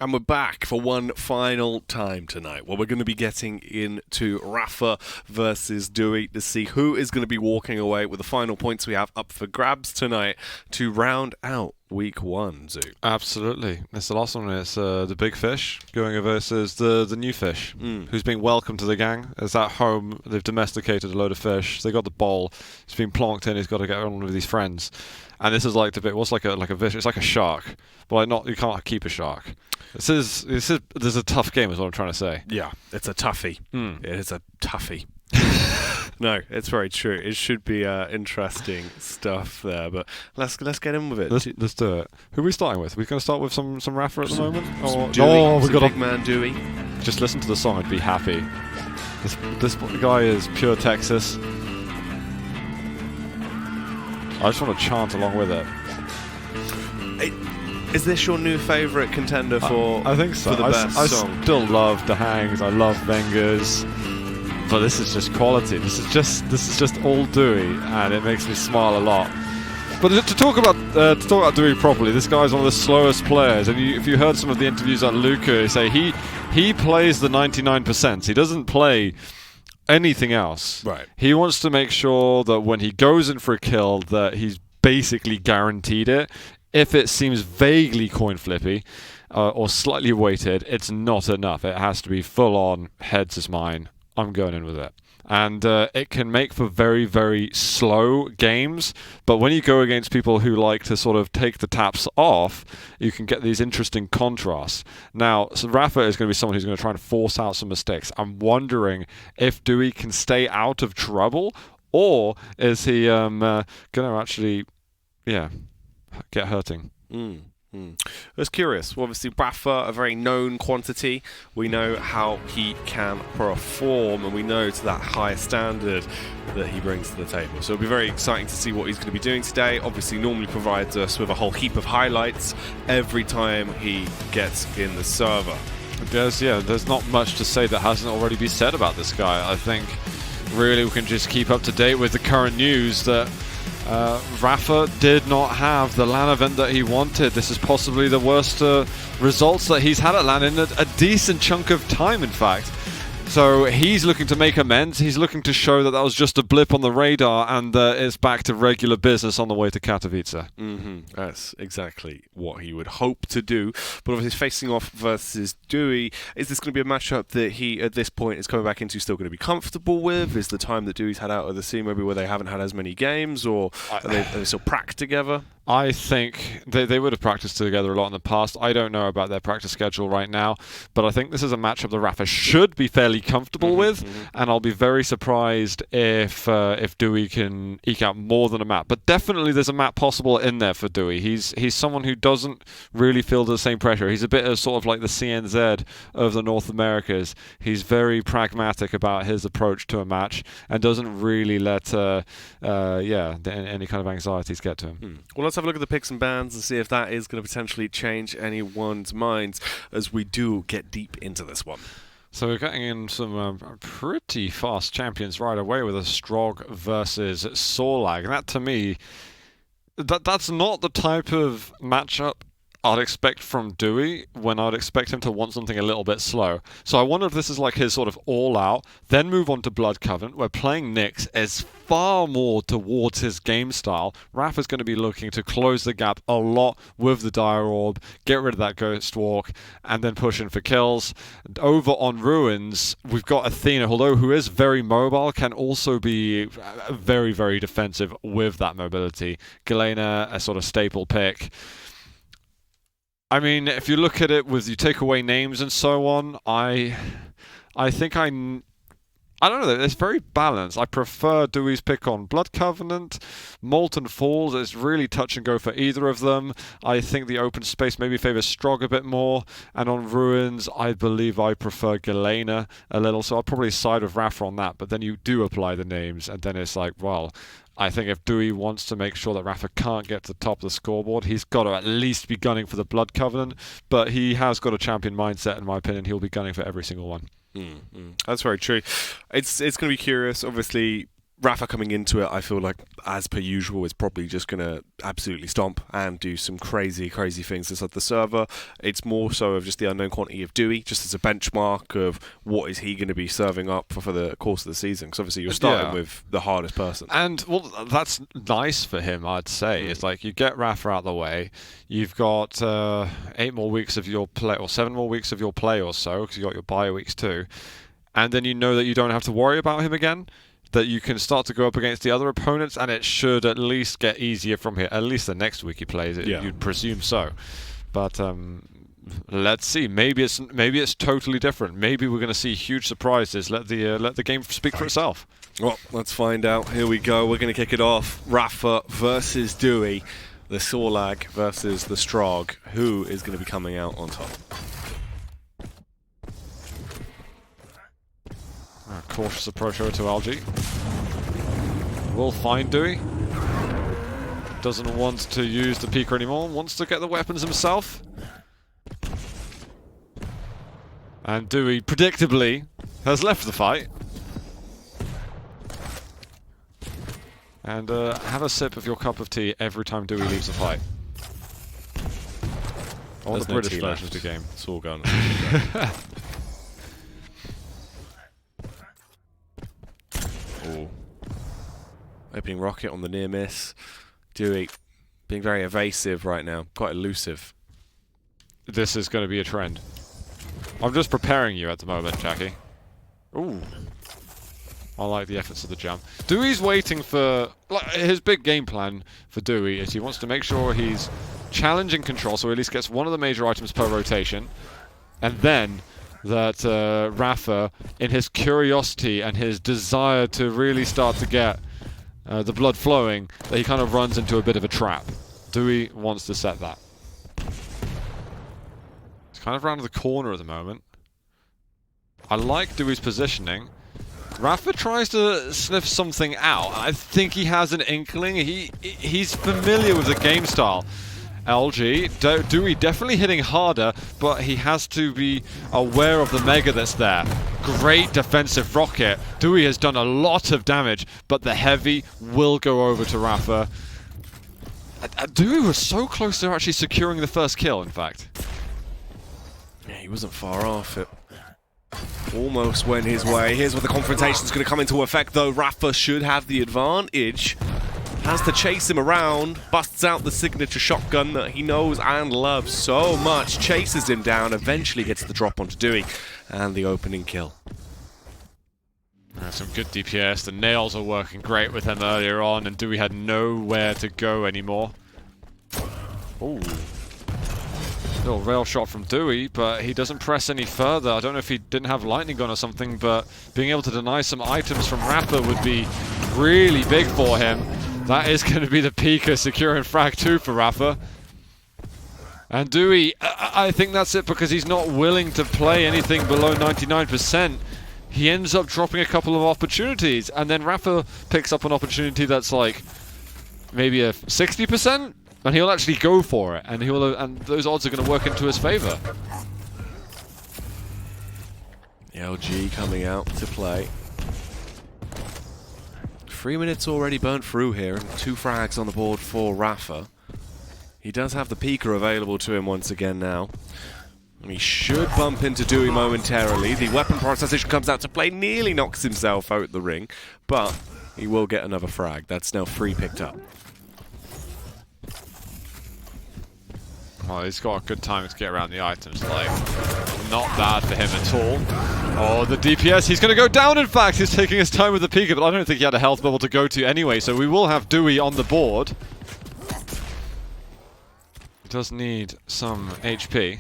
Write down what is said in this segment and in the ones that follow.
And we're back for one final time tonight. Well, we're going to be getting into Rapha versus dooi to see who is going to be walking away with the final points we have up for grabs tonight to round out week one, Zoo. Absolutely. It's the last one. It's the big fish going versus the new fish, who's been welcomed to the gang. It's at home. They've domesticated a load of fish. They got the bowl. It's been plonked in. He's got to get on with his friends. And this is like the bit. What's like a fish? It's like a shark, but like not. You can't keep a shark. This is. There's a tough game, is what I'm trying to say. Yeah, it's a toughie. It is a toughie. No, it's very true. It should be interesting stuff there, but let's get in with it. Let's do it. Who are we starting with? We're going to start with some Rapha at the moment. We got big man dooi. Just listen to the song and be happy. This guy is pure Texas. I just want to chant along with it. Is this your new favourite contender for? I think so. For the best song? I still love the Hangs. I love Vengers. But this is just quality. This is just all dooi, and it makes me smile a lot. But to talk about dooi properly, this guy's one of the slowest players. And if you heard some of the interviews on Luca, say he plays the 99%. He doesn't play anything else. Right. He wants to make sure that when he goes in for a kill, that he's basically guaranteed it. If it seems vaguely coin flippy or slightly weighted, it's not enough. It has to be full on. Heads is mine. I'm going in with it. And it can make for very, very slow games. But when you go against people who like to sort of take the taps off, you can get these interesting contrasts. Now, so Rapha is going to be someone who's going to try and force out some mistakes. I'm wondering if dooi can stay out of trouble, or is he going to actually, get hurting? I was curious. Well, obviously, Rapha, a very known quantity. We know how he can perform, and we know to that high standard that he brings to the table. So it'll be very exciting to see what he's going to be doing today. Obviously, normally provides us with a whole heap of highlights every time he gets in the server. There's not much to say that hasn't already been said about this guy. I think really we can just keep up to date with the current news that Rapha did not have the LAN event that he wanted. This is possibly the worst results that he's had at LAN in a decent chunk of time, in fact. So he's looking to make amends. He's looking to show that was just a blip on the radar and it's back to regular business on the way to Katowice. That's exactly what he would hope to do. But obviously facing off versus dooi, is this going to be a matchup that he, at this point, is coming back into still going to be comfortable with? Is the time that dooi's had out of the scene maybe where they haven't had as many games, or are they still pracked together? I think they would have practiced together a lot in the past. I don't know about their practice schedule right now, but I think this is a matchup that Rapha should be fairly comfortable with, and I'll be very surprised if dooi can eke out more than a map. But definitely there's a map possible in there for dooi. He's someone who doesn't really feel the same pressure. He's a bit of sort of like the CNZ of the North Americas. He's very pragmatic about his approach to a match and doesn't really let any kind of anxieties get to him. Well, let's have a look at the picks and bans and see if that is going to potentially change anyone's minds as we do get deep into this one. So we're getting in some pretty fast champions right away with a Strog versus Sorlag. And that, to me, that's not the type of matchup I'd expect from dooi when I'd expect him to want something a little bit slow. So I wonder if this is like his sort of all-out, then move on to Blood Covenant, where playing Nyx is far more towards his game style. Rapha's going to be looking to close the gap a lot with the Dire Orb, get rid of that Ghost Walk, and then push in for kills. And over on Ruins, we've got Athena, although who is very mobile, can also be very, very defensive with that mobility. Galena, a sort of staple pick. I mean, if you look at it with you take away names and so on, I think I don't know. It's very balanced. I prefer dooi's pick on Blood Covenant, Molten Falls. It's really touch and go for either of them. I think the open space maybe favors Strog a bit more, and on Ruins, I believe I prefer Galena a little. So I'll probably side with Rapha on that. But then you do apply the names, and then it's like, well, I think if dooi wants to make sure that Rapha can't get to the top of the scoreboard, he's got to at least be gunning for the Blood Covenant. But he has got a champion mindset, in my opinion. He'll be gunning for every single one. That's very true. It's going to be curious. Obviously, Rapha coming into it, I feel like, as per usual, is probably just going to absolutely stomp and do some crazy, crazy things inside the server. It's more so of just the unknown quantity of dooi, just as a benchmark of what is he going to be serving up for the course of the season. Because obviously you're starting with the hardest person. And, well, that's nice for him, I'd say. It's like you get Rapha out of the way, you've got 8 more weeks of your play, or 7 more weeks of your play or so, because you got your bye weeks too. And then you know that you don't have to worry about him again. That you can start to go up against the other opponents, and it should at least get easier from here. At least the next week he plays it, you'd presume so. But let's see. Maybe it's totally different. Maybe we're going to see huge surprises. Let the game speak for itself. Well, let's find out. Here we go. We're going to kick it off. Rapha versus dooi. The Sorlag versus the Strog. Who is going to be coming out on top? Cautious approach over to LG. Will find dooi. Doesn't want to use the Peeker anymore. Wants to get the weapons himself. And dooi, predictably, has left the fight. And have a sip of your cup of tea every time dooi leaves the fight. Or the British version of the game. It's all gone. Ooh. Opening rocket on the near miss. dooi being very evasive right now, quite elusive. This is going to be a trend. I'm just preparing you at the moment, Jackie. Ooh. I like the efforts of the jump. Dewey's waiting for... Like, his big game plan for dooi is he wants to make sure he's challenging control, so he at least gets one of the major items per rotation. And then that Rapha, in his curiosity and his desire to really start to get the blood flowing, that he kind of runs into a bit of a trap. dooi wants to set that. He's kind of round the corner at the moment. I like doooi's positioning. Rapha tries to sniff something out. I think he has an inkling. He's familiar with the game style. LG, dooi definitely hitting harder, but he has to be aware of the Mega that's there. Great defensive rocket. dooi has done a lot of damage, but the heavy will go over to Rapha. dooi was so close to actually securing the first kill, in fact. Yeah, he wasn't far off. It almost went his way. Here's where the confrontation's going to come into effect, though. Rapha should have the advantage. Has to chase him around, busts out the signature shotgun that he knows and loves so much, chases him down, eventually gets the drop onto dooi, and the opening kill. Some good DPS, the nails are working great with him earlier on, and dooi had nowhere to go anymore. Ooh. Little rail shot from dooi, but he doesn't press any further. I don't know if he didn't have lightning gun or something, but being able to deny some items from Rapha would be really big for him. That is going to be the Peeker securing frag 2 for Rapha. And dooi, I think that's it, because he's not willing to play anything below 99%. He ends up dropping a couple of opportunities, and then Rapha picks up an opportunity that's like maybe a 60%, and he'll actually go for it, and those odds are going to work into his favor. LG coming out to play. 3 minutes already burnt through here, and 2 frags on the board for Rapha. He does have the Peeker available to him once again now. And he should bump into dooi momentarily. The weapon processing comes out to play, nearly knocks himself out the ring, but he will get another frag. That's now 3 picked up. Well, he's got a good time to get around the items, like, not bad for him at all. Oh, the DPS, he's going to go down, in fact. He's taking his time with the Peeker, but I don't think he had a health bubble to go to anyway, so we will have dooi on the board. He does need some HP.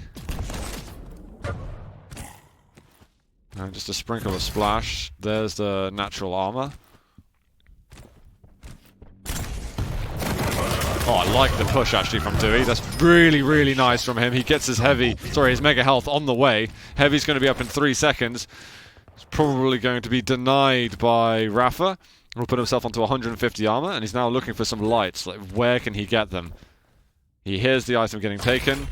And just a sprinkle of splash. There's the natural armor. Oh, I like the push actually from dooi. That's really, really nice from him. He gets his his mega health on the way. Heavy's going to be up in 3 seconds. It's probably going to be denied by Rapha. He'll put himself onto 150 armor, and he's now looking for some lights. Like, where can he get them? He hears the item getting taken.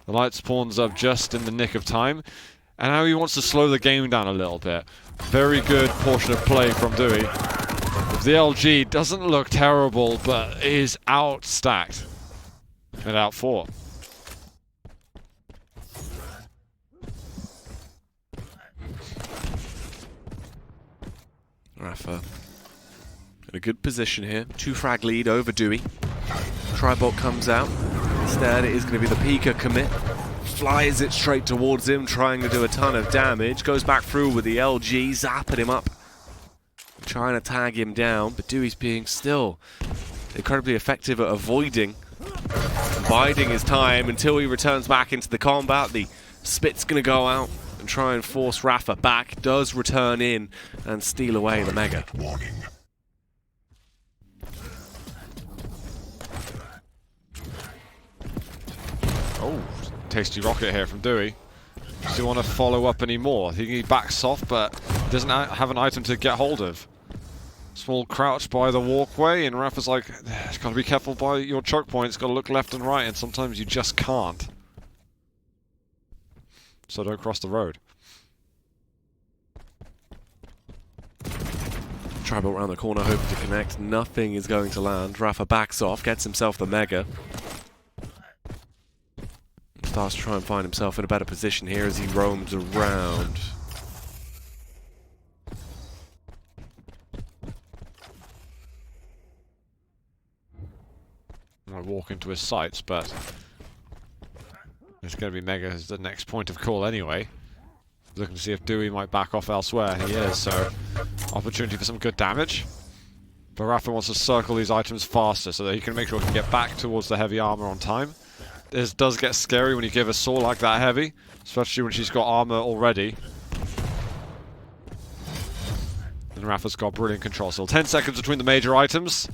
The light spawns up just in the nick of time. And now he wants to slow the game down a little bit. Very good portion of play from dooi. of the LG doesn't look terrible, but is outstacked and outfought. Rapha in a good position here. 2-frag lead over dooi. Tribot comes out. Instead, it is going to be the Pika commit. Flies it straight towards him, trying to do a ton of damage. Goes back through with the LG, zapping him up. Trying to tag him down, but doi's being still incredibly effective at avoiding and biding his time until he returns back into the combat. The spit's going to go out and try and force Rapha back. Does return in and steal away the Mega. Warning. Oh, tasty rocket here from dooi. Does he want to follow up anymore? I think he backs off, but he doesn't have an item to get hold of. Small crouch by the walkway, and Rapha's like, you've got to be careful by your choke points, got to look left and right, and sometimes you just can't. So don't cross the road. Tribal around the corner, hoping to connect. Nothing is going to land. Rapha backs off, gets himself the Mega. Starts to try and find himself in a better position here as he roams around. I walk into his sights, but it's going to be Mega as the next point of call anyway. Looking to see if dooi might back off elsewhere. He is, so opportunity for some good damage. But Rapha wants to circle these items faster so that he can make sure he can get back towards the heavy armor on time. This does get scary when you give a saw like that heavy, especially when she's got armor already. And Rapha's got brilliant control. Still 10 seconds between the major items.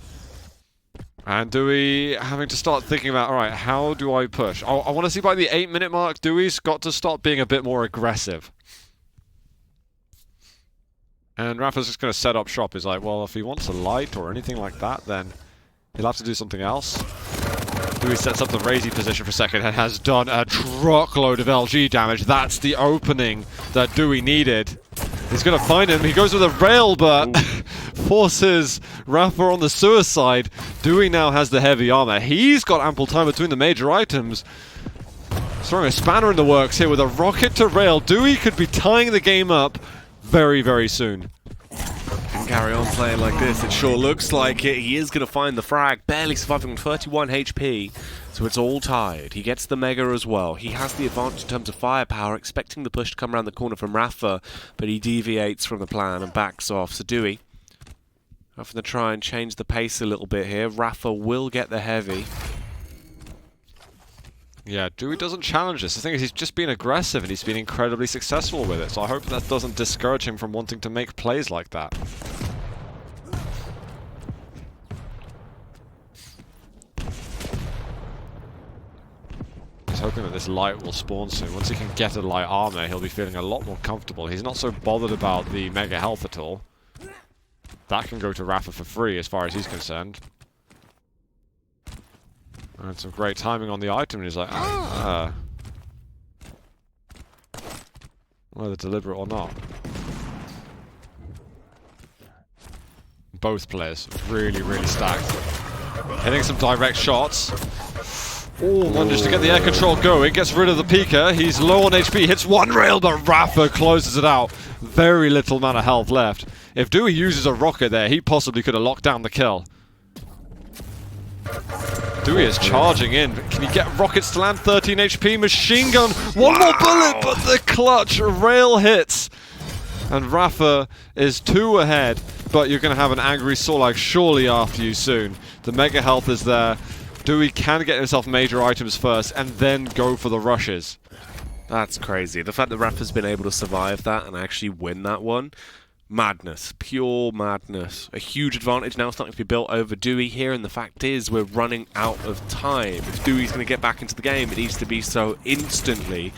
And dooi having to start thinking about, alright, how do I push? I want to see by the 8-minute mark, doi's got to stop being a bit more aggressive. And Rapha's just going to set up shop. He's like, well, if he wants a light or anything like that, then he'll have to do something else. Dooi sets up the Razy position for a second and has done a truckload of LG damage. That's the opening that dooi needed. He's going to find him. He goes with a rail, but forces Rapha on the suicide. Dooi now has the heavy armor. He's got ample time between the major items. Throwing a spanner in the works here with a rocket to rail. Dooi could be tying the game up very, very soon. Can carry on playing like this. It sure looks like it. He is going to find the frag, barely surviving on 31 HP. So it's all tied. He gets the Mega as well. He has the advantage in terms of firepower, expecting the push to come around the corner from Rapha, but he deviates from the plan and backs off. So dooi having to try and change the pace a little bit here. Rapha will get the heavy. Yeah, dooi doesn't challenge this. The thing is, he's just been aggressive and he's been incredibly successful with it. So I hope that doesn't discourage him from wanting to make plays like that. He's hoping that this light will spawn soon. Once he can get a light armor, he'll be feeling a lot more comfortable. He's not so bothered about the Mega health at all. That can go to Rapha for free as far as he's concerned. And some great timing on the item, and he's like, ah! Whether deliberate or not. Both players really, really stacked. Hitting some direct shots. Oh, manages to get the air control going, gets rid of the Pika. He's low on HP, hits one rail, but Rapha closes it out. Very little amount of health left. If dooi uses a rocket there, he possibly could have locked down the kill. dooi is charging in. Can he get rockets to land? 13 HP, machine gun. One more bullet, but the clutch rail hits. And Rapha is 2 ahead, but you're going to have an angry Sorlag surely after you soon. The Mega health is there. dooi can get himself major items first and then go for the rushes. That's crazy. The fact that Rapha's been able to survive that and actually win that one, madness. Pure madness. A huge advantage now starting to be built over dooi here, and the fact is we're running out of time. If doi's going to get back into the game, it needs to be so instantly.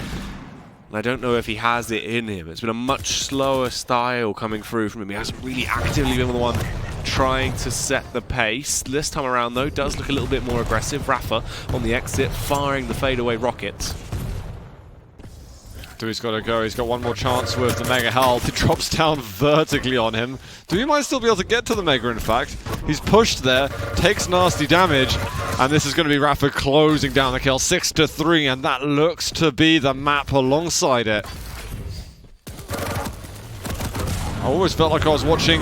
And I don't know if he has it in him. It's been a much slower style coming through from him. He hasn't really actively been the one trying to set the pace. This time around, though, does look a little bit more aggressive. Rapha on the exit, firing the fadeaway rockets. Dewey's got to go. He's got one more chance with the Mega Health. It drops down vertically on him. Dewey might still be able to get to the Mega, in fact. He's pushed there, takes nasty damage, and this is going to be Rapha closing down the kill. 6-3, and that looks to be the map alongside it. I always felt like I was watching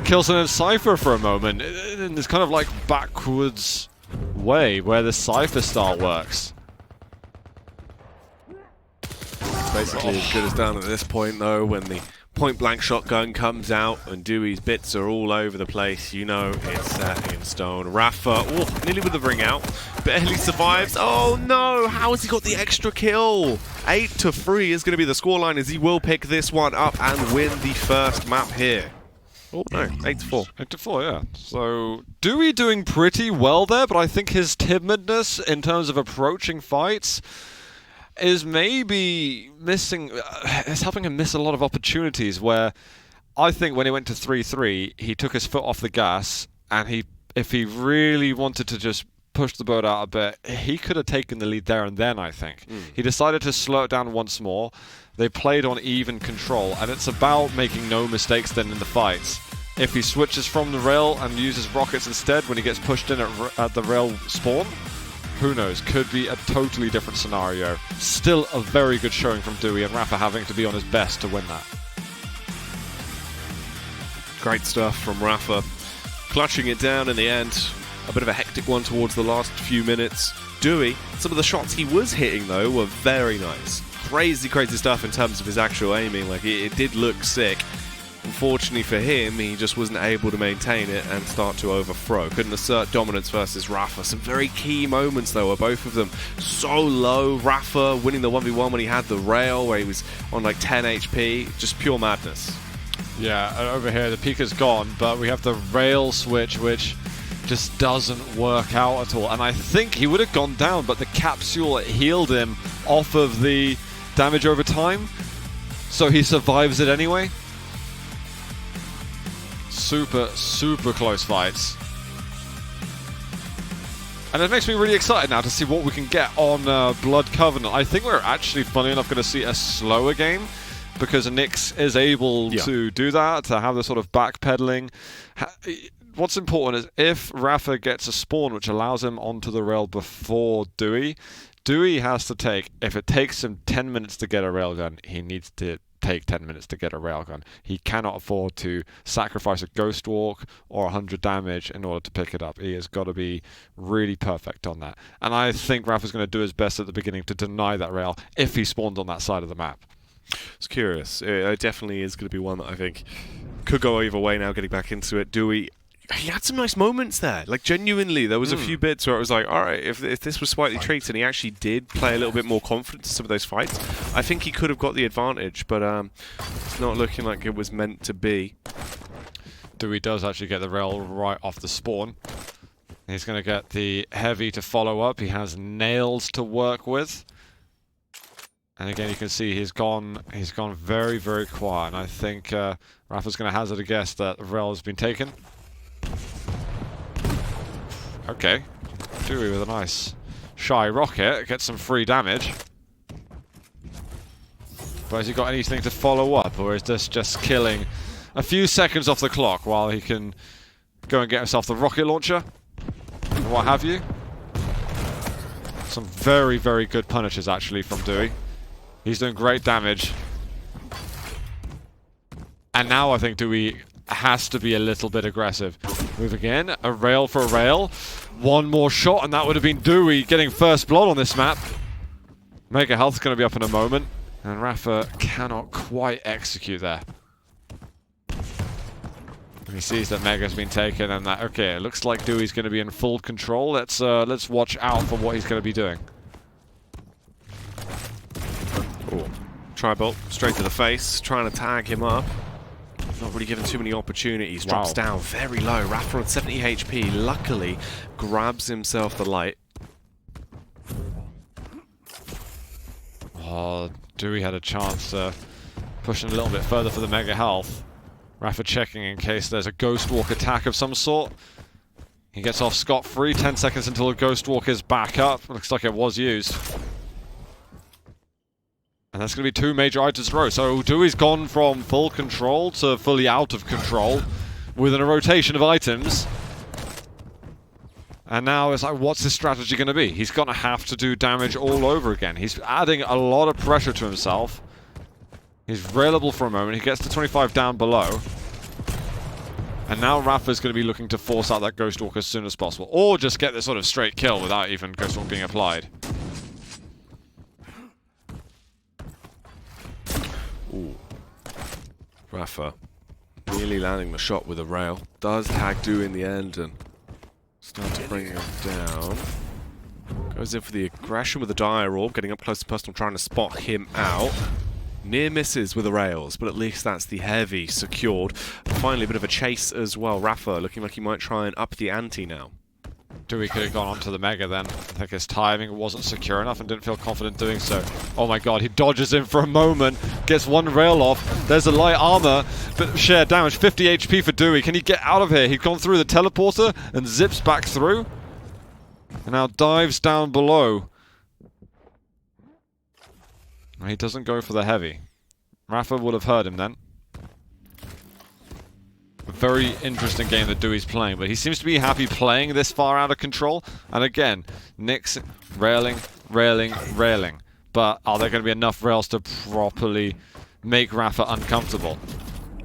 Kilson and Cypher for a moment, in this kind of like backwards way where the Cypher style works. Basically as good as done at this point, though, when the point-blank shotgun comes out and Dewey's bits are all over the place. You know it's set in stone. Rapha, oh, nearly with the ring out, barely survives. Oh no, how has he got the extra kill? 8-3 is going to be the scoreline as he will pick this one up and win the first map here. Oh no, 8-4. 8-4, yeah. So Dewey doing pretty well there, but I think his timidness in terms of approaching fights is maybe missing, it's helping him miss a lot of opportunities where I think when he went to 3-3, he took his foot off the gas, and if he really wanted to just push the boat out a bit, he could have taken the lead there and then, I think. He decided to slow it down once more. They played on even control, and it's about making no mistakes then in the fights. If he switches from the rail and uses rockets instead when he gets pushed in at the rail spawn, who knows, could be a totally different scenario. Still a very good showing from Dewey, and Rapha having to be on his best to win that. Great stuff from Rapha. Clutching it down in the end. A bit of a hectic one towards the last few minutes. Dewey, some of the shots he was hitting, though, were very nice. Crazy, crazy stuff in terms of his actual aiming. Like, it did look sick. Unfortunately for him, he just wasn't able to maintain it and start to overthrow. Couldn't assert dominance versus Rapha. Some very key moments, though, were both of them so low. Rapha winning the 1v1 when he had the rail, where he was on like 10 HP. Just pure madness. Yeah, over here the peak is gone, but we have the rail switch, which just doesn't work out at all. And I think he would have gone down, but the capsule healed him off of the damage over time, so he survives it anyway. Super, super close fights. And it makes me really excited now to see what we can get on Blood Covenant. I think we're actually, funny enough, going to see a slower game, because Nyx is able to do that, to have the sort of backpedaling. What's important is if Rapha gets a spawn which allows him onto the rail before Dewey, Dewey has to take, if it takes him 10 minutes to get a railgun, he needs to take 10 minutes to get a railgun. He cannot afford to sacrifice a ghost walk or 100 damage in order to pick it up. He has got to be really perfect on that. And I think Rapha's going to do his best at the beginning to deny that rail if he spawns on that side of the map. It's curious. It definitely is going to be one that I think could go either way now, getting back into it. Dewey, he had some nice moments there. Like, genuinely, there was a few bits where it was like, all right, if this was slightly treated and he actually did play a little bit more confident in some of those fights, I think he could have got the advantage, but it's not looking like it was meant to be. Dewey does actually get the rail right off the spawn. He's going to get the heavy to follow up. He has nails to work with. And again, you can see he's gone very, very quiet. And I think Rapha's going to hazard a guess that the rail has been taken. Okay, Dewey with a nice shy rocket, gets some free damage. But has he got anything to follow up, or is this just killing a few seconds off the clock while he can go and get himself the rocket launcher and what have you? Some very, very good punishes actually from Dewey. He's doing great damage. And now I think Dewey has to be a little bit aggressive. Move again, a rail for a rail. One more shot and that would have been Dewey getting first blood on this map. Mega Health's going to be up in a moment. And Rapha cannot quite execute there. And he sees that Mega's been taken and that, okay, it looks like Dewey's going to be in full control. Let's watch out for what he's going to be doing. Oh, Tri-Bolt straight to the face, trying to tag him up. Not really given too many opportunities. Drops down very low. Rapha on 70 HP. Luckily, grabs himself the light. Oh, Dewey had a chance pushing a little bit further for the Mega Health. Rapha checking in case there's a Ghost Walk attack of some sort. He gets off scot-free. 10 seconds until the Ghost Walk is back up. Looks like it was used. And that's going to be 2 major items in a row. So Dewey's gone from full control to fully out of control within a rotation of items. And now it's like, what's his strategy going to be? He's going to have to do damage all over again. He's adding a lot of pressure to himself. He's railable for a moment. He gets to 25 down below. And now Rapha's going to be looking to force out that Ghost Walk as soon as possible. Or just get this sort of straight kill without even Ghost Walk being applied. Ooh. Rapha nearly landing the shot with a rail. Does tag dooi in the end and start to bring him down. Goes in for the aggression with the dire orb, getting up close to personal, trying to spot him out. Near misses with the rails, but at least that's the heavy secured. And finally, a bit of a chase as well. Rapha looking like he might try and up the ante now. Dewey could have gone onto the Mega then. I think his timing wasn't secure enough and didn't feel confident doing so. Oh my god, he dodges in for a moment, gets one rail off. There's a light armor, but shared damage, 50 HP for Dewey. Can he get out of here? He's gone through the teleporter and zips back through. And now dives down below. He doesn't go for the heavy. Rapha would have heard him then. A very interesting game that Dewey's playing, but he seems to be happy playing this far out of control. And again, Nick's railing, railing, railing. But are there going to be enough rails to properly make Rapha uncomfortable?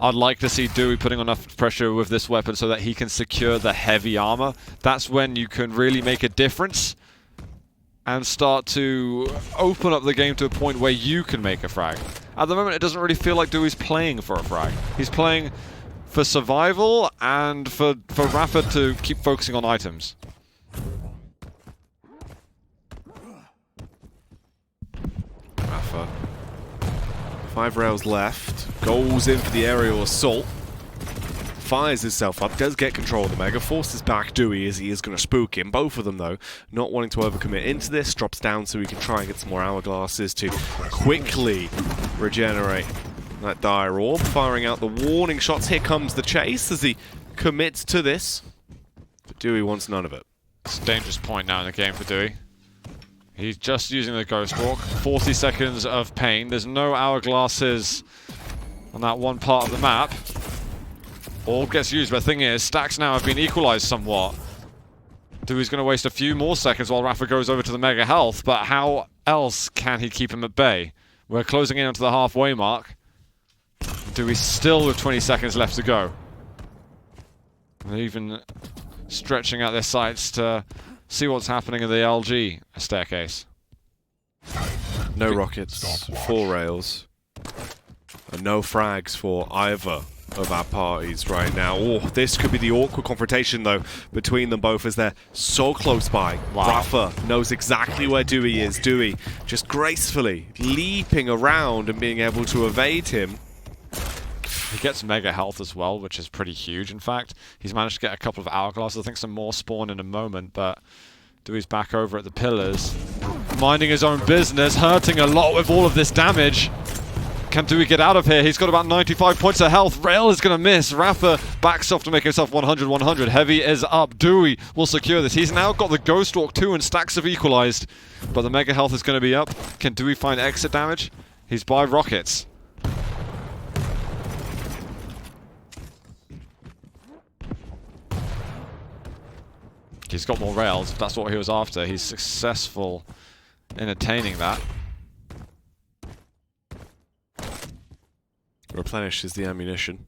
I'd like to see Dewey putting enough pressure with this weapon so that he can secure the heavy armor. That's when you can really make a difference and start to open up the game to a point where you can make a frag. At the moment, it doesn't really feel like Dewey's playing for a frag. He's playing for survival and for Rapha to keep focusing on items. Rapha. 5 rails left. Goes in for the aerial assault. Fires himself up, does get control of the Mega, forces back Dewey as he is going to spook him. Both of them, though, not wanting to overcommit into this, drops down so he can try and get some more hourglasses to quickly regenerate that dire orb. Firing out the warning shots. Here comes the chase as he commits to this. But Dewey wants none of it. It's a dangerous point now in the game for Dewey. He's just using the Ghost Walk. 40 seconds of pain. There's no hourglasses on that one part of the map. Orb gets used, but the thing is, stacks now have been equalized somewhat. Dewey's going to waste a few more seconds while Rapha goes over to the Mega Health, but how else can he keep him at bay? We're closing in onto the halfway mark. Dewey still with 20 seconds left to go. They're even stretching out their sights to see what's happening in the LG staircase. No rockets, 4 rails, and no frags for either of our parties right now. Oh, this could be the awkward confrontation, though, between them both as they're so close by. Wow. Rapha knows exactly where Dewey is. Dewey just gracefully leaping around and being able to evade him. He gets Mega Health as well, which is pretty huge, in fact. He's managed to get a couple of hourglasses. I think some more spawn in a moment, but Dewey's back over at the pillars. Minding his own business, hurting a lot with all of this damage. Can Dewey get out of here? He's got about 95 points of health. Rail is going to miss. Rapha backs off to make himself 100-100. Heavy is up. Dewey will secure this. He's now got the Ghost Walk too, and stacks have equalized. But the Mega Health is going to be up. Can Dewey find exit damage? He's by rockets. He's got more rails, if that's what he was after. He's successful in attaining that. Replenishes the ammunition.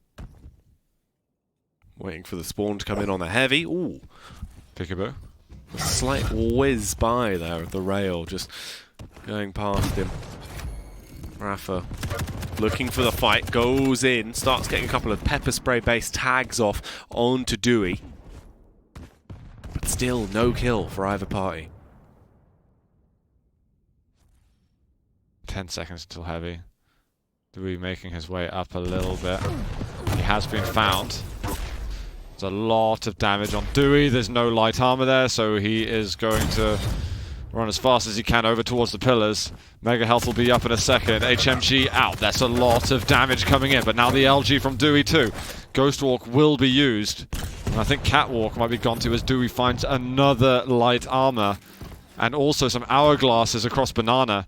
Waiting for the spawn to come in on the heavy. Ooh. Peekaboo. A slight whiz by there of the rail, just going past him. Rapha looking for the fight, goes in, starts getting a couple of pepper spray based tags off onto Dewey. But still no kill for either party. 10 seconds till heavy. Dewey making his way up a little bit. He has been found. There's a lot of damage on Dewey. There's no light armor there, so he is going to run as fast as he can over towards the pillars. Mega Health will be up in a second. HMG out. That's a lot of damage coming in, but now the LG from Dewey too. Ghost Walk will be used. And I think Catwalk might be gone too as Dewey finds another light armor. And also some hourglasses across Banana.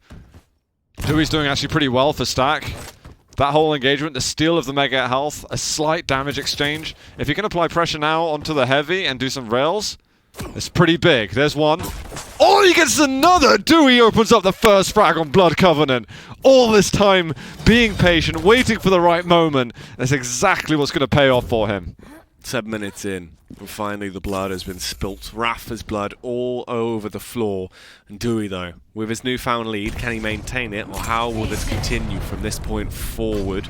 Dewey's doing actually pretty well for Stack. That whole engagement, the steal of the Mega Health, a slight damage exchange. If you can apply pressure now onto the Heavy and do some rails, it's pretty big. There's one. Oh, he gets another! Dooi opens up the first frag on Blood Covenant. All this time being patient, waiting for the right moment. That's exactly what's going to pay off for him. 7 minutes in, and finally the blood has been spilt. Rapha's blood all over the floor. And Dooi, though, with his newfound lead, can he maintain it, or how will this continue from this point forward?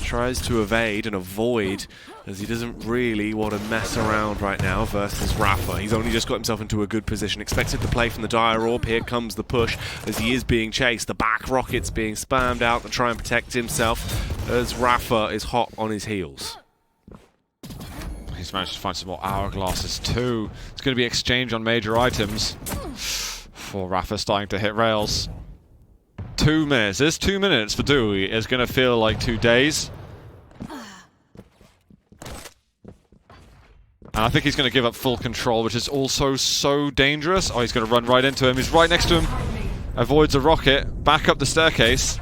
Tries to evade and avoid, as he doesn't really want to mess around right now versus Rapha. He's only just got himself into a good position. Expected to play from the dire orb. Here comes the push as he is being chased. The back rockets being spammed out to try and protect himself as Rapha is hot on his heels. He's managed to find some more hourglasses too. It's going to be exchange on major items. For Rapha starting to hit rails. 2 minutes. This 2 minutes for Dooi is going to feel like 2 days. And I think he's going to give up full control, which is also so dangerous. Oh, he's going to run right into him. He's right next to him. Avoids a rocket. Back up the staircase.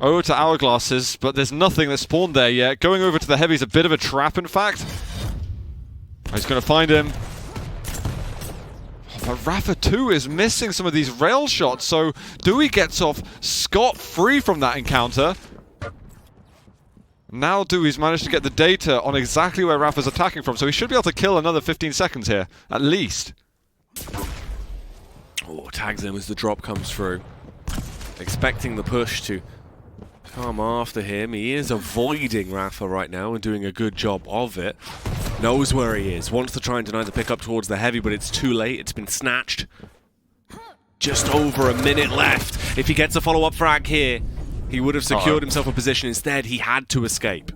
Over to hourglasses, but there's nothing that's spawned there yet. Going over to the Heavy is a bit of a trap, in fact. He's going to find him. But Rapha too is missing some of these rail shots, so Dooi gets off scot-free from that encounter. Now Dewey's managed to get the data on exactly where Rapha's attacking from, so he should be able to kill another 15 seconds here, at least. Oh, tags him as the drop comes through. Expecting the push to come after him. He is avoiding Rapha right now and doing a good job of it. Knows where he is. Wants to try and deny the pick up towards the Heavy, but it's too late. It's been snatched. Just over a minute left. If he gets a follow-up frag here, he would have secured himself a position. Instead, he had to escape.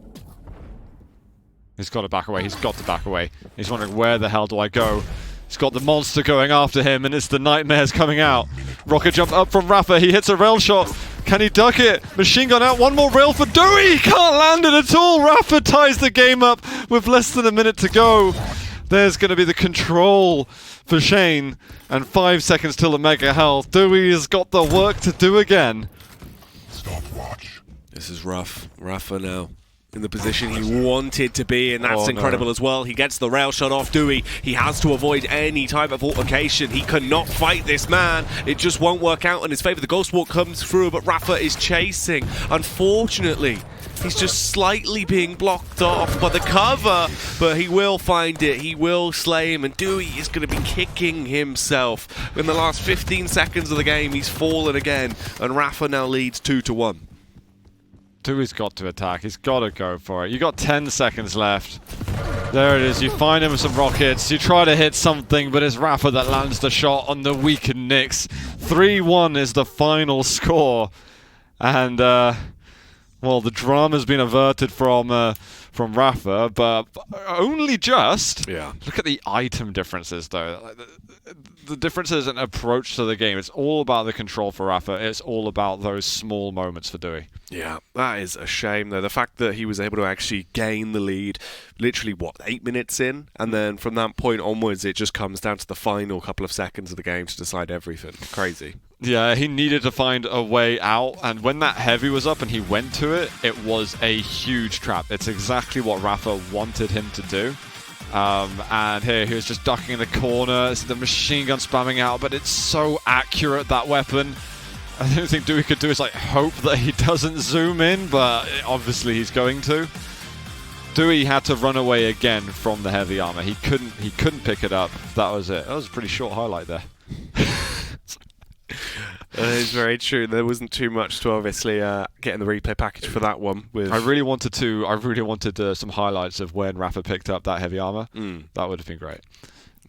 He's got to back away. He's got to back away. He's wondering, where the hell do I go? He's got the monster going after him, and it's the nightmares coming out. Rocket jump up from Rapha. He hits a rail shot. Can he duck it? Machine gun out. One more rail for Dooi. He can't land it at all. Rapha ties the game up with less than a minute to go. There's going to be the control for Shane. And 5 seconds till the mega health. Dooi has got the work to do again. Stopwatch. This is rough. Rapha now in the position he wanted to be, and that's incredible as well. He gets the rail shot off Dooi. He has to avoid any type of altercation. He cannot fight this man. It just won't work out in his favor. The Ghost Walk comes through, but Rapha is chasing. Unfortunately, he's just slightly being blocked off by the cover, but he will find it. He will slay him, and Dooi is going to be kicking himself. In the last 15 seconds of the game, he's fallen again, and Rapha now leads 2-1. Dewey's got to attack. He's got to go for it. You got 10 seconds left. There it is. You find him with some rockets. You try to hit something, but it's Rapha that lands the shot on the weakened Nyx. 3-1 is the final score. And, well, the drama's been averted from Rapha, but only just. Yeah. Look at the item differences, though. The differences in approach to the game. It's all about the control for Rapha. It's all about those small moments for Dooi. Yeah, that is a shame, though. The fact that he was able to actually gain the lead literally, 8 minutes in? And then from that point onwards, it just comes down to the final couple of seconds of the game to decide everything. Crazy. Yeah, he needed to find a way out, and when that Heavy was up and he went to it, it was a huge trap. It's exactly what Rapha wanted him to do. And here he was just ducking in the corner. It's the machine gun spamming out, but it's so accurate, that weapon. I don't think Dooi could do is hope that he doesn't zoom in, but obviously he's going to. Dooi had to run away again from the heavy armor. He couldn't pick it up. That was it. That was a pretty short highlight there. It's very true. There wasn't too much to obviously get in the replay package for that one. I really wanted some highlights of when Rapha picked up that heavy armor. That would have been great.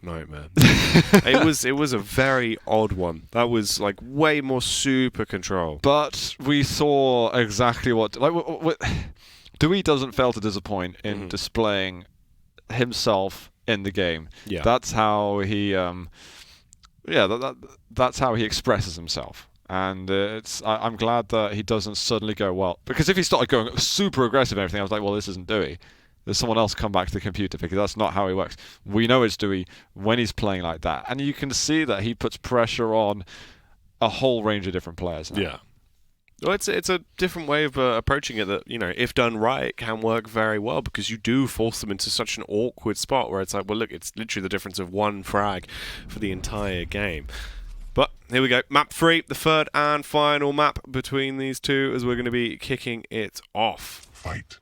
Nightmare. It was a very odd one. That was way more super control. But we saw exactly what Dooi doesn't fail to disappoint in displaying himself in the game. Yeah. That's how he that's how he expresses himself. And I'm glad that he doesn't suddenly go, well, because if he started going super aggressive and everything, I was like, well, this isn't Dooi. There's someone else come back to the computer, because that's not how he works. We know it's Dooi when he's playing like that. And you can see that he puts pressure on a whole range of different players now. Yeah. Well, it's a different way of approaching it that, if done right, can work very well because you do force them into such an awkward spot where it's like, well, look, it's literally the difference of one frag for the entire game. But here we go, map 3, the third and final map between these two, as we're going to be kicking it off. Fight.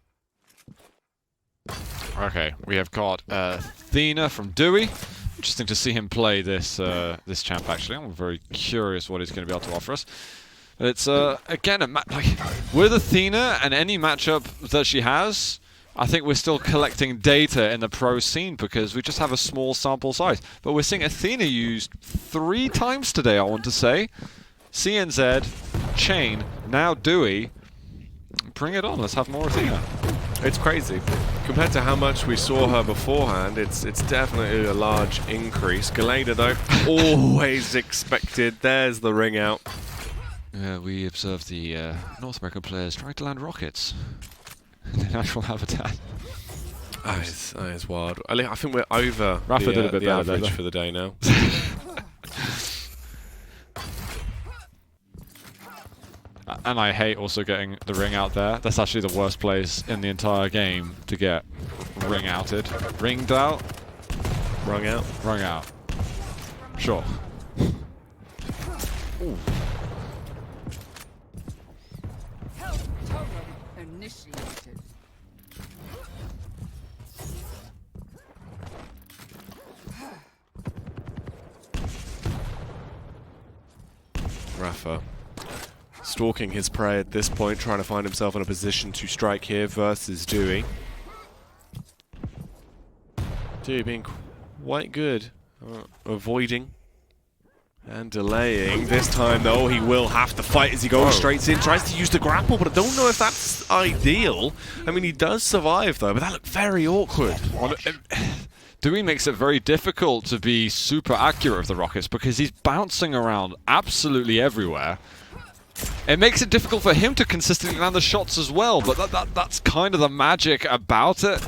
Okay, we have got Athena from Dooi. Interesting to see him play this this champ. Actually, I'm very curious what he's going to be able to offer us. But it's again with Athena and any matchup that she has. I think we're still collecting data in the pro scene because we just have a small sample size. But we're seeing Athena used 3 times today, I want to say. CNZ, Chain, now Dooi. Bring it on, let's have more Athena. It's crazy. Compared to how much we saw her beforehand, it's definitely a large increase. Galena, though, always expected. There's the ring out. We observed the North American players trying to land rockets in their natural habitat. That is wild. I think we're over Rapha did a bit the better average there. for the day now. And I hate also getting the ring out there. That's actually the worst place in the entire game to get ring outed. Ringed out? Rung out. Rung out. Sure. Ooh. Initiated. Rapha stalking his prey at this point, trying to find himself in a position to strike here versus Dooi. Dooi being quite good, avoiding and delaying. This time, though, he will have to fight as he goes straight in. Tries to use the grapple, but I don't know if that's ideal. I mean, he does survive, though, but that looked very awkward. Dooi makes it very difficult to be super accurate with the rockets because he's bouncing around absolutely everywhere. It makes it difficult for him to consistently land the shots as well, but that's kind of the magic about it.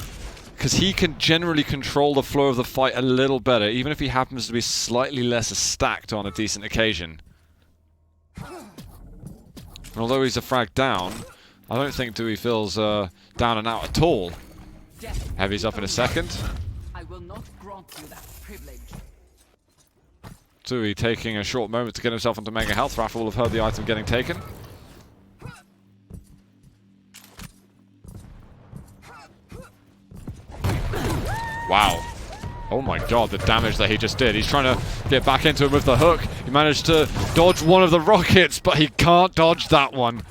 Because he can generally control the flow of the fight a little better, even if he happens to be slightly less stacked on a decent occasion. And although he's a frag down, I don't think Dooi feels down and out at all. Heavy's up in a second. I will not grant you that privilege. Dooi taking a short moment to get himself onto Mega Health. Rapha will have heard the item getting taken. Wow. Oh my god, the damage that he just did. He's trying to get back into him with the hook. He managed to dodge one of the rockets, but he can't dodge that one.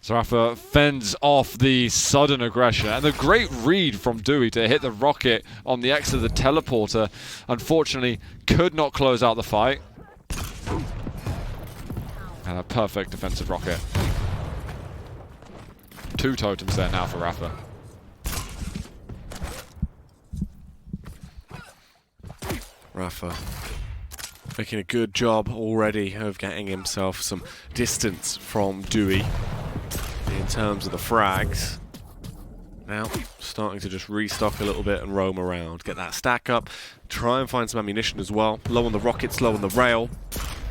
So Rapha fends off the sudden aggression. And the great read from Dooi to hit the rocket on the X of the teleporter, unfortunately, could not close out the fight. And a perfect defensive rocket. 2 totems there now for Rapha. Rapha making a good job already of getting himself some distance from Dooi in terms of the frags. Now starting to just restock a little bit and roam around. Get that stack up, try and find some ammunition as well. Low on the rockets, low on the rail.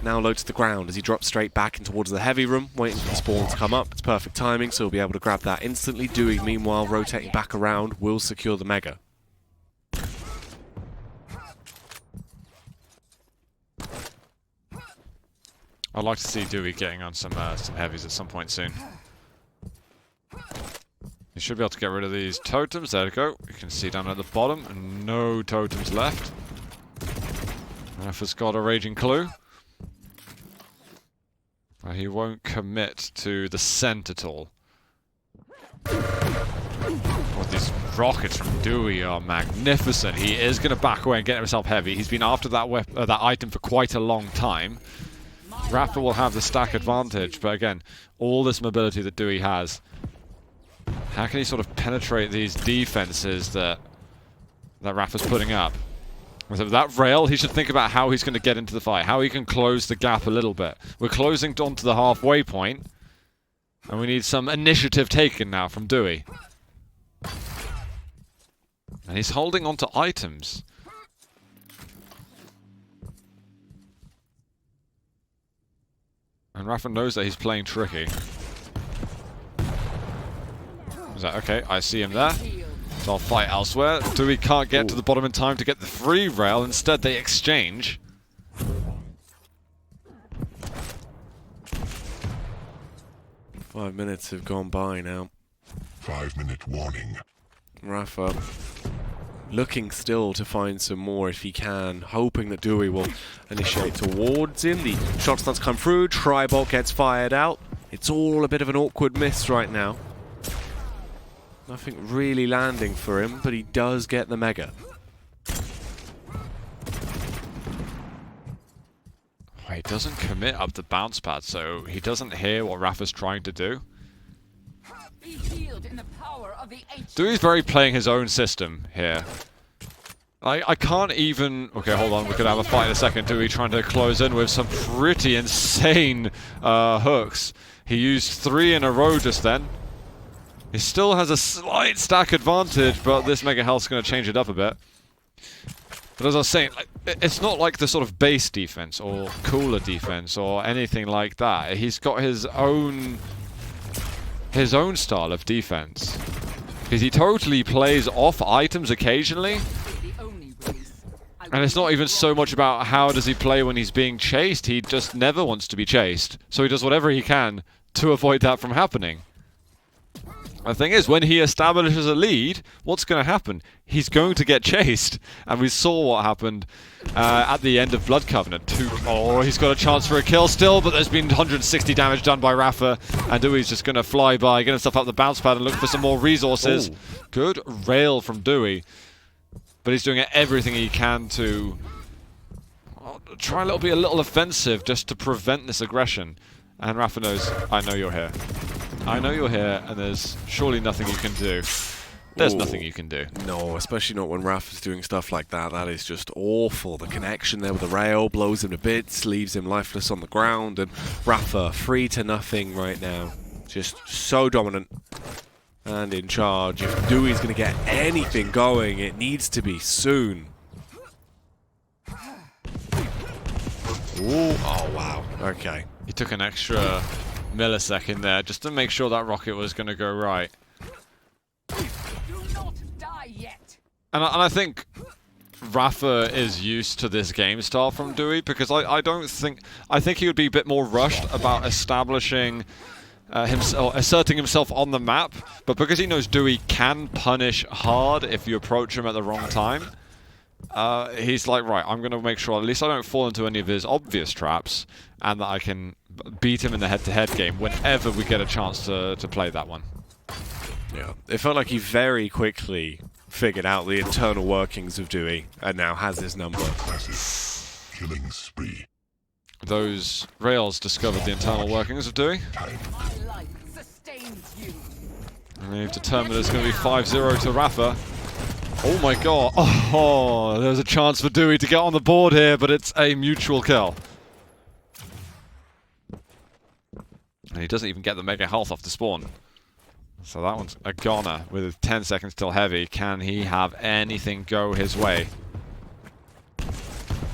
Now low to the ground as he drops straight back in towards the heavy room, waiting for the spawn to come up. It's perfect timing, so he'll be able to grab that instantly. Dooi, meanwhile, rotating back around, will secure the mega. I'd like to see Dooi getting on some heavies at some point soon. You should be able to get rid of these totems. There we go. You can see down at the bottom, no totems left. Rapha's got a Raging Clue. He won't commit to the scent at all. Oh, these rockets from Dooi are magnificent. He is going to back away and get himself heavy. He's been after that that item for quite a long time. Rapha will have the stack advantage, but again, all this mobility that Dooi has, how can he sort of penetrate these defenses that Rapha's putting up? With that rail, he should think about how he's going to get into the fight, how he can close the gap a little bit. We're closing onto the halfway point, and we need some initiative taken now from Dooi. And he's holding onto items. And Rapha knows that he's playing tricky. Is that okay? I see him there. So I'll fight elsewhere. Dooi can't get to the bottom in time to get the free rail. Instead, they exchange. 5 minutes have gone by now. 5-minute warning. Rapha looking still to find some more if he can, hoping that Dooi will initiate towards him. The shot starts to come through, Tribot gets fired out. It's all a bit of an awkward miss right now. Nothing really landing for him, but he does get the mega. He doesn't commit up the bounce pad, so he doesn't hear what Rapha's trying to do. Be healed in the power of the ancient. Doi's very playing his own system here. I can't even... Okay, hold on, we could have a fight in a second. Dooi trying to close in with some pretty insane hooks. He used 3 in a row just then. He still has a slight stack advantage, but this Mega Health's going to change it up a bit. But as I was saying, like, it's not like the sort of base defense or cooler defense or anything like that. He's got his own style of defense. Because he totally plays off items occasionally. And it's not even so much about how does he play when he's being chased. He just never wants to be chased. So he does whatever he can to avoid that from happening. The thing is, when he establishes a lead, what's going to happen? He's going to get chased. And we saw what happened at the end of Blood Covenant. Oh, he's got a chance for a kill still, but there's been 160 damage done by Rapha. And Doi's just going to fly by, get himself up the bounce pad and look for some more resources. Ooh. Good rail from Dooi. But he's doing everything he can to try a little offensive just to prevent this aggression. And Rapha knows, I know you're here. I know you're here, and there's surely nothing you can do. There's nothing you can do. No, especially not when Rapha's doing stuff like that. That is just awful. The connection there with the rail blows him to bits, leaves him lifeless on the ground, and Rapha 3-0 right now. Just so dominant and in charge. If Doi's going to get anything going, it needs to be soon. Ooh, oh wow, okay. He took an extra millisecond there just to make sure that rocket was going to go right. Do not die yet. And I think Rapha is used to this game style from Dooi, because I think he would be a bit more rushed about establishing himself, asserting himself on the map, but because he knows Dooi can punish hard if you approach him at the wrong time, he's like, right, I'm going to make sure at least I don't fall into any of his obvious traps, and that I can beat him in the head-to-head game whenever we get a chance to play that one. Yeah, it felt like he very quickly figured out the internal workings of Dooi, and now has his number. Killing spree. Those rails discovered the internal workings of Dooi. My life sustains you. And they've determined it's going to be 5-0 to Rapha. Oh my god. Oh, there's a chance for Dooi to get on the board here, but it's a mutual kill. And he doesn't even get the Mega Health off the spawn. So that one's a goner with 10 seconds till heavy. Can he have anything go his way?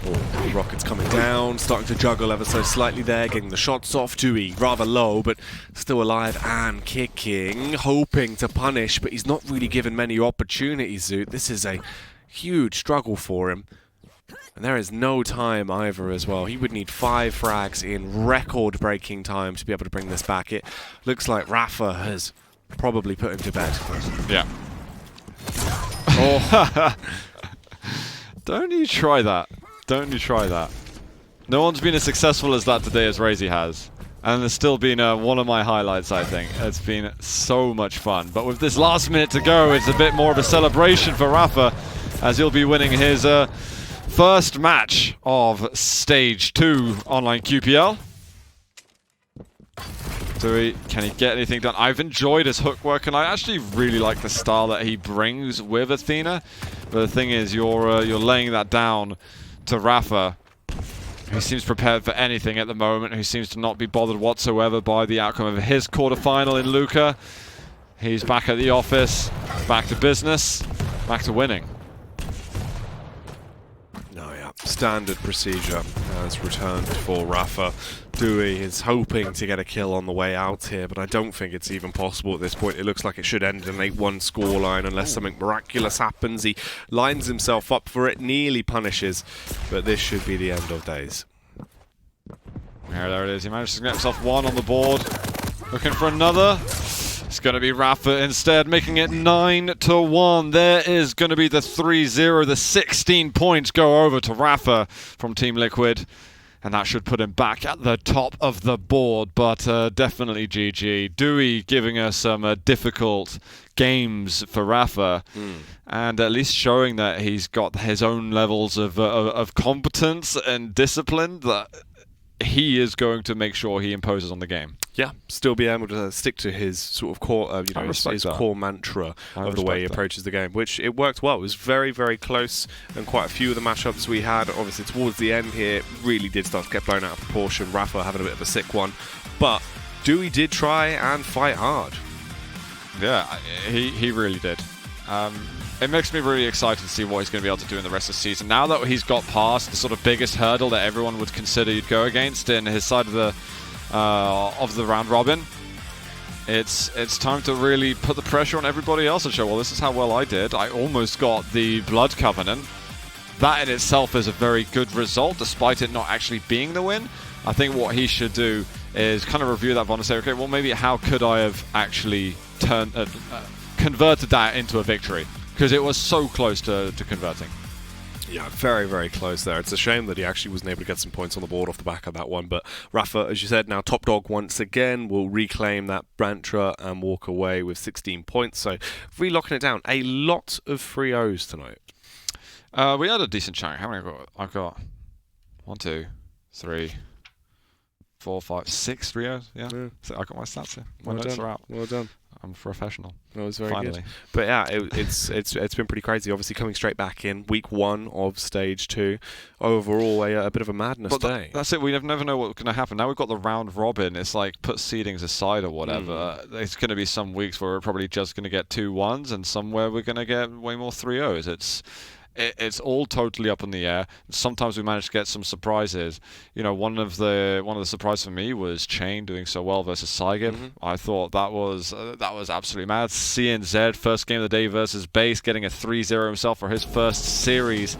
Oh, rocket's coming down, starting to juggle ever so slightly there, getting the shots off. Dooi rather low, but still alive and kicking, hoping to punish, but he's not really given many opportunities, Zoot. This is a huge struggle for him. And there is no time either as well. He would need 5 frags in record-breaking time to be able to bring this back. It looks like Rapha has probably put him to bed. Yeah. Oh. Don't you try that. Don't you try that. No one's been as successful as that today as Razy has. And it's still been one of my highlights, I think. It's been so much fun. But with this last minute to go, it's a bit more of a celebration for Rapha, as he'll be winning his first match of Stage 2 online QPL. Can he get anything done? I've enjoyed his hook work, and I actually really like the style that he brings with Athena. But the thing is, you're laying that down to Rapha, who seems prepared for anything at the moment, who seems to not be bothered whatsoever by the outcome of his quarterfinal in Luca. He's back at the office, back to business, back to winning. No, yeah, standard procedure. has returned for Rapha. Dooi is hoping to get a kill on the way out here, but I don't think it's even possible at this point. It looks like it should end in an 8-1 scoreline unless something miraculous happens. He lines himself up for it, nearly punishes, but this should be the end of days. Yeah, there it is. He manages to get himself one on the board. Looking for another. It's going to be Rapha instead, making it 9-1. There is going to be the 3-0. The 16 points go over to Rapha from Team Liquid. And that should put him back at the top of the board. But definitely GG. Dooi giving us some difficult games for Rapha. And at least showing that he's got his own levels of competence and discipline that he is going to make sure he imposes on the game. Yeah, still be able to stick to his sort of core, his core mantra of the way he approaches the game, which it worked well. It was very, very close, and quite a few of the matchups we had, obviously towards the end here, really did start to get blown out of proportion. Rapha having a bit of a sick one, but Dooi did try and fight hard. Yeah, he really did. It makes me really excited to see what he's going to be able to do in the rest of the season. Now that he's got past the sort of biggest hurdle that everyone would consider he'd go against in his side of the round robin, it's time to really put the pressure on everybody else and show, well, this is how well I did. I almost got the Blood Covenant. That in itself is a very good result, despite it not actually being the win. I think what he should do is kind of review that bond and say, okay, well, maybe how could I have actually converted that into a victory? Because it was so close to converting. Yeah, very, very close there. It's a shame that he actually wasn't able to get some points on the board off the back of that one. But Rapha, as you said, now top dog once again, will reclaim that Brantra and walk away with 16 points. So relocking it down. A lot of 3-0s tonight. We had a decent chunk. How many have I got? I've got 1, 2, 3, 4, 5, 6 3-0s. Yeah. So I got my stats here. My notes are out. Well done. I'm a professional. That was very Finally. good. But yeah, it's been pretty crazy. Obviously coming straight back in week 1 of stage 2. Overall, a bit of a madness day. That's it. We never know what's going to happen. Now we've got the round robin. It's like put seedings aside or whatever. It's going to be some weeks where we're probably just going to get 2 1s, and somewhere we're going to get way more 3-0s. It's all totally up in the air. Sometimes we manage to get some surprises. You know, one of the surprises for me was Chain doing so well versus Saigib. I thought that was absolutely mad. CNZ first game of the day versus Base, getting a 3-0 himself for his first series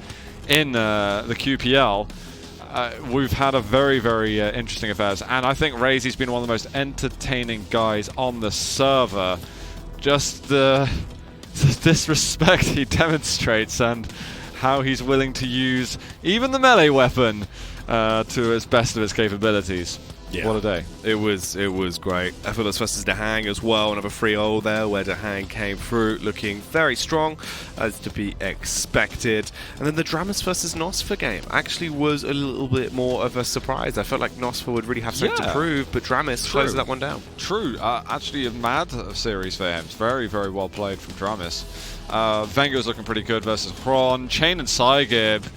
in the QPL. We've had a very, very interesting affairs, and I think Razy's been one of the most entertaining guys on the server. Just the disrespect he demonstrates and how he's willing to use even the melee weapon to its best of its capabilities. Yeah. What a day. It was great. Effortless versus Dahang as well. Another 3-0 there where Dahang came through looking very strong as to be expected. And then the Dramus versus Nosfa game actually was a little bit more of a surprise. I felt like Nosfa would really have something to prove, but Dramus closed that one down. True. Actually a mad series for him. It's very, very well played from Dramus. Vengo's looking pretty good versus Kron. Chain and Saigib,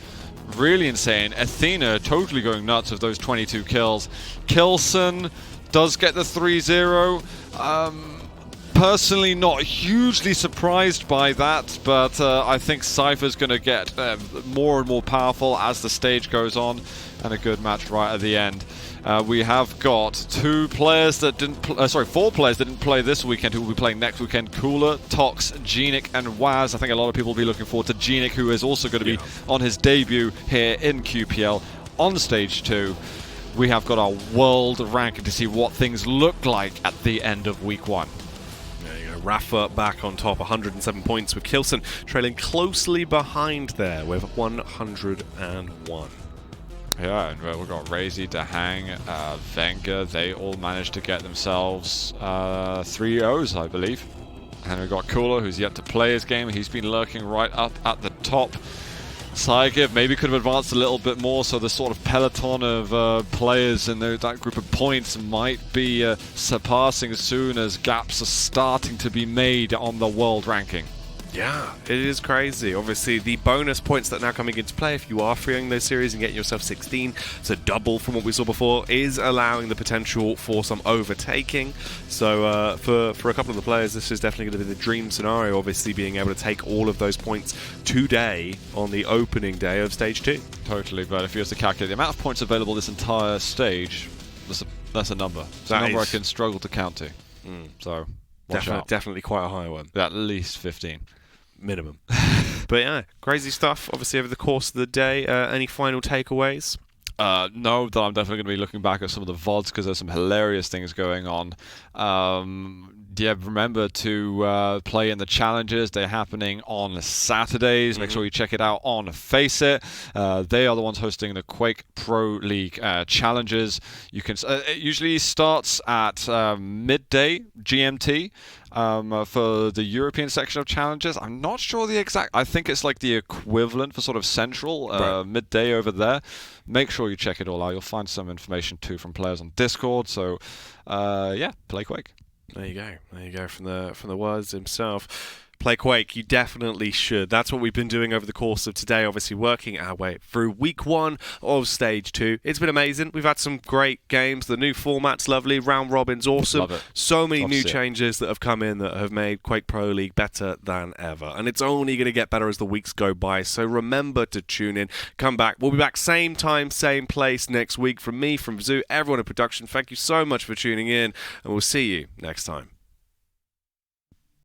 really insane. Athena totally going nuts with those 22 kills. Kilson does get the 3-0. Personally not hugely surprised by that, but I think Cypher's going to get more and more powerful as the stage goes on, and a good match right at the end. We have got 4 players that didn't play this weekend who will be playing next weekend. Cooler, Tox, Genic, and Waz. I think a lot of people will be looking forward to Genic, who is also going to be on his debut here in QPL on stage 2. We have got our world ranking to see what things look like at the end of week 1. There you go. Rapha back on top, 107 points, with Kilson trailing closely behind there with 101. Yeah, and we've got Razy, Dahang, Venga. They all managed to get themselves 3-0s, I believe. And we've got Cooler, who's yet to play his game. He's been lurking right up at the top. Saigib maybe could have advanced a little bit more, so the sort of peloton of players in that group of points might be surpassing soon as gaps are starting to be made on the world ranking. Yeah, it is crazy. Obviously, the bonus points that are now coming into play, if you are freeing those series and getting yourself 16, so double from what we saw before, is allowing the potential for some overtaking. So for a couple of the players, this is definitely going to be the dream scenario, obviously being able to take all of those points today on the opening day of Stage 2. Totally, but if you have to calculate the amount of points available this entire stage, that's a number. It's a number I can struggle to count to. So, watch out. Definitely quite a high one. At least 15. Minimum. But yeah, crazy stuff, obviously, over the course of the day. Any final takeaways? No, that I'm definitely going to be looking back at some of the VODs because there's some hilarious things going on. Yeah, remember to play in the challenges. They're happening on Saturdays. Make sure you check it out on Face It. They are the ones hosting the Quake Pro League challenges. You can. It usually starts at midday GMT. For the European section of challenges, I'm not sure the exact. I think it's like the equivalent for sort of central midday over there. Make sure you check it all out. You'll find some information too from players on Discord. So, yeah, play Quake. There you go. There you go from the words himself. Play Quake, you definitely should. That's what we've been doing over the course of today, obviously working our way through week 1 of Stage 2. It's been amazing. We've had some great games. The new format's lovely. Round Robin's awesome. Love it. So many new changes that have come in that have made Quake Pro League better than ever. And it's only going to get better as the weeks go by. So remember to tune in. Come back. We'll be back same time, same place next week. From me, from Zoo, everyone in production, thank you so much for tuning in. And we'll see you next time.